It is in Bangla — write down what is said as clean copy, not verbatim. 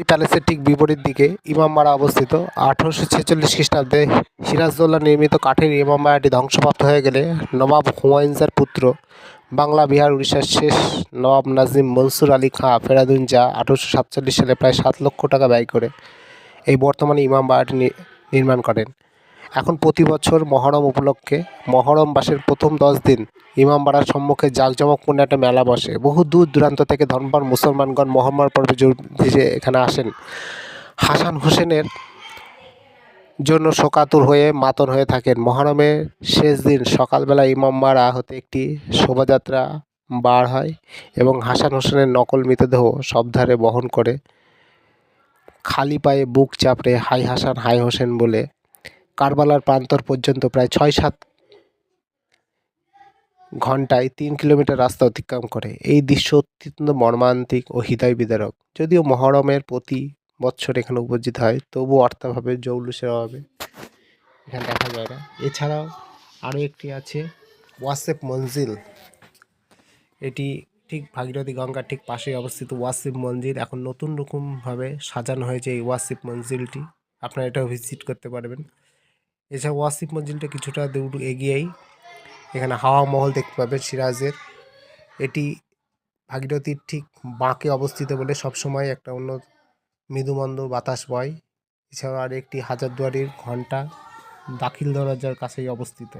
প্যালেসের ঠিক বিপরীত দিকে ইমামবাড়া অবস্থিত। 1846 খ্রিস্টাব্দে সিরাজদৌল্লা নির্মিত কাঠের ইমামবাড়াটি ধ্বংসপ্রাপ্ত হয়ে গেলে নবাব হুমায়ুন শাহর পুত্র বাংলা, বিহার, উড়িষ্যার শেষ নবাব নাজিম মনসুর আলী খাঁ ফেরাদুন শাহ 1847 সালে প্রায় 7 লক্ষ টাকা ব্যয় করে এই বর্তমানে ইমামবাড়াটি নির্মাণ করেন। এখন প্রতি বছর মহরম উপলক্ষে মহরম মাসের প্রথম 10 দিন ইমামবাড়ার সম্মুখে জাঁকজমকপূর্ণ একটা মেলা বসে। বহু দূর দূরান্ত থেকে ধর্মপ্রাণ মুসলমানগণ মহরম পর্বে যোগ দিতে এখানে আসেন। হাসান হোসেনের জন্য শোকাতুর হয়ে মাতন হয়ে থাকেন। মহরমের শেষ দিন সকালবেলা ইমামবাড়া হতে একটি শোভাযাত্রা বার হয় এবং হাসান হোসেনের নকল মৃতদেহ শবধারে বহন করে খালি পায়ে বুক চাপড়ে হাই হাসান হাই হোসেন বলে কারবালার প্রান্তর পর্যন্ত প্রায় 6-7 ঘন্টায় 3 কিলোমিটার রাস্তা অতিক্রম করে। এই দৃশ্য অত্যন্ত মর্মান্তিক ও হৃদয় বিদারক। যদিও মহরমের প্রতি বছর এখানে উপস্থিত হয়, তবুও অর্থাভাবে জৌলুসের অভাবে এখানে দেখা যায় না। এছাড়াও আরও একটি আছে ওয়াসেফ মঞ্জিল। এটি ঠিক ভাগীরথী গঙ্গার ঠিক পাশেই অবস্থিত ওয়াসিফ মঞ্জিল। এখন নতুন রকমভাবে সাজানো হয়েছে এই ওয়াসিফ মঞ্জিলটি, আপনারা এটাও ভিজিট করতে পারবেন। এছাড়া ওয়াসিফ মঞ্জিলটা কিছুটা দূর এগিয়েই এখানে হাওয়া মহল দেখতে পাবেন সিরাজের। এটি ভাগীরথীর ঠিক বাঁকে অবস্থিত বলে সবসময় একটা অন্য মৃদুমন্দ বাতাস বয়। এছাড়াও আর একটি হাজারদুয়ারির ঘণ্টা দাখিল দরজার কাছেই অবস্থিত।